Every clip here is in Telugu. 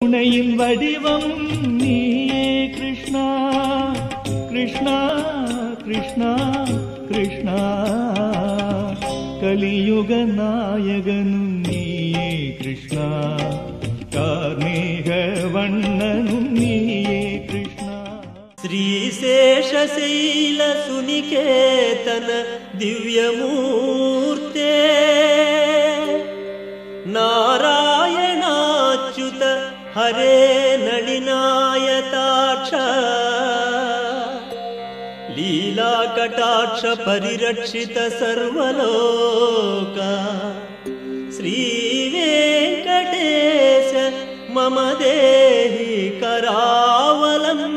துணையின் வடிவம் நீயே கிருஷ்ணா கிருஷ்ணா கிருஷ்ணா கிருஷ்ணா கலியுக நாயகனும் நீயே கிருஷ்ணா கார்மேக வண்ணனும் நீயே கிருஷ்ணா శ్రీశేషశైల సునికేతన దివ్యమూర్తే నారాయణాచ్యుత హరే నళినాయతాక్ష లీలాకటాక్ష పరిరక్షిత సర్వలోక శ్రీవేంకటేశ మమ దేహి కరావలంబం.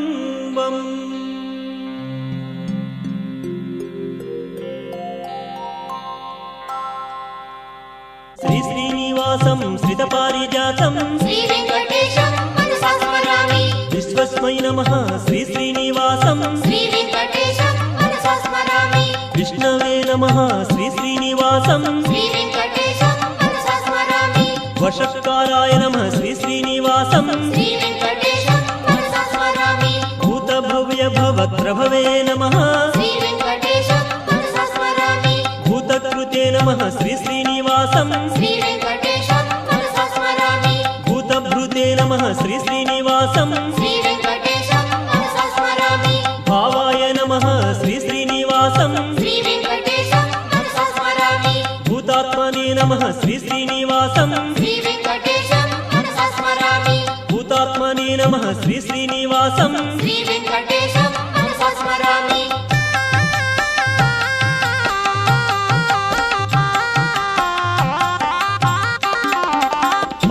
శ్రీ శ్రీనివాసం శ్రిత పారిజాతం శ్రీ వెంకటేశం మనసా స్మరామి. విశ్వస్మై నమః శ్రీ శ్రీనివాసం శ్రీ వెంకటేశం మనసా స్మరామి. విష్ణవే నమః శ్రీ శ్రీనివాసం శ్రీ వెంకటేశం మనసా స్మరామి. వషట్కారాయ నమః శ్రీ శ్రీనివాసం శ్రీ వెంకటేశం మనసా స్మరామి. భూత భవ్య భవత్ప్రభవే నమః శ్రీ వెంకటేశం మనసా స్మరామి. భూతకృతే నమః శ్రీ శ్రీనివాసం శ్రీ వెంకటేశం మనసా స్మరామి. భూతభృతే నమః శ్రీ శ్రీనివాసం శ్రీ వెంకటేశం మనసా స్మరామి. భావాయ నమః శ్రీ శ్రీనివాసం శ్రీ వెంకటేశం మనసా స్మరామి. భూతాత్మనే నమః శ్రీ శ్రీనివాసం శ్రీ వెంకటేశం మనసా స్మరామి. భూతాత్మనే నమః శ్రీ శ్రీనివాసం శ్రీ వెంకటేశం మనసా స్మరామి.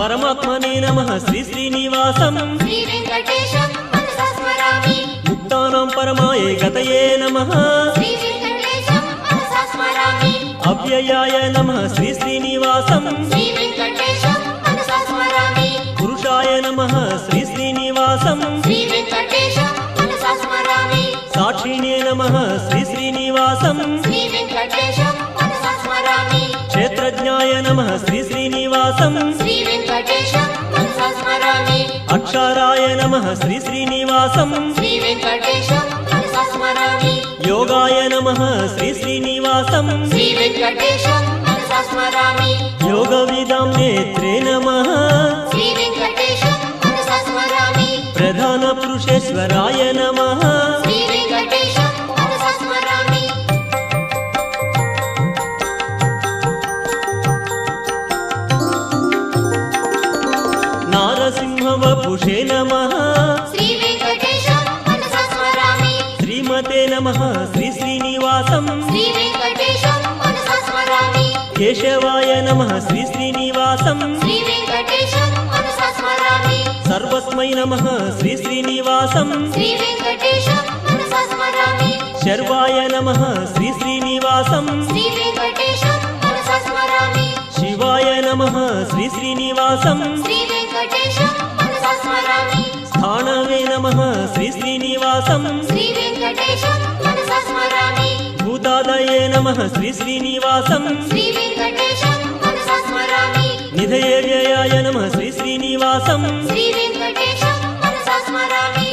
పరమాత్మనే నమః శ్రీ శ్రీనివాసం శ్రీ వెంకటేశం మనసా స్మరామి. ముక్తానాం పరమాయ గతయే నమః శ్రీ వెంకటేశం మనసా స్మరామి. అవ్యయాయ నమః శ్రీ శ్రీనివాసం శ్రీ వెంకటేశం మనసా స్మరామి. పురుషాయ నమః శ్రీ శ్రీనివాసం శ్రీ వెంకటేశం మనసా స్మరామి. సాక్షిణే నమః శ్రీ శ్రీనివాసం శ్రీ వెంకటేశం మనసా స్మరామి. క్షేత్రజ్ఞాయ నమః శ్రీ శ్రీనివాసం శ్రీ వెంకటేశం మనసా స్మరామి. అక్షరాయ నమః శ్రీ శ్రీనివాసం శ్రీ వెంకటేశం మనసా స్మరామి. యోగాయ నమః శ్రీ శ్రీనివాసం శ్రీ వెంకటేశం మనసా స్మరామి. యోగ విదాం నేత్రే నమః శ్రీ వెంకటేశం మనసా స్మరామి. ప్రధాన పురుషేశ్వరాయ నమః శ్రీ వెంకటేశం మనసా స్మరామి. నారసింహవపుషే నమః శ్రీ వెంకటేశం మనసా స్మరామి. శ్రీమతే నమః శ్రీ శ్రీనివాసం శ్రీ వెంకటేశం మనసా స్మరామి. కేశవాయ నమః శ్రీ శ్రీనివాసం శ్రీ వెంకటేశం మనసా స్మరామి. సర్వస్మై నమః శ్రీ శ్రీనివాసం శ్రీ వెంకటేశం మనసా స్మరామి. శర్వాయ నమః శ్రీ శ్రీనివాసం శ్రీ వెంకటేశం మనసా స్మరామి. శివాయ నమః శ్రీ శ్రీనివాసం శ్రీ వెంకటేశం మనసా స్మరామి. స్థానవే నమః శ్రీ శ్రీనివాసం శ్రీ వెంకటేశం మనసా స్మరామి. భూతాదయే నమః శ్రీ శ్రీనివాసం శ్రీ వెంకటేశం మనసా స్మరామి. నిధయే వ్యయాయ నమః శ్రీ శ్రీనివాసం శ్రీ వెంకటేశం మనసా స్మరామి.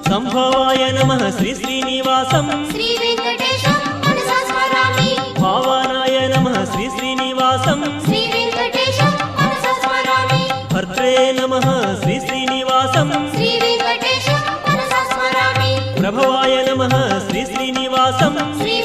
సంభవాయ నమః శ్రీ శ్రీనివాసం శ్రీ వెంకటేశం మనసా స్మరామి. భావానాయ నమః శ్రీ శ్రీనివాసం శ్రీ వెంకటేశం మనసా స్మరామి. భర్త్రే నమః శ్రీ శ్రీనివాసం శ్రీ వెంకటేశం మనసా స్మరామి. ప్రభవాయ నమః శ్రీ శ్రీనివాసం శ్రీ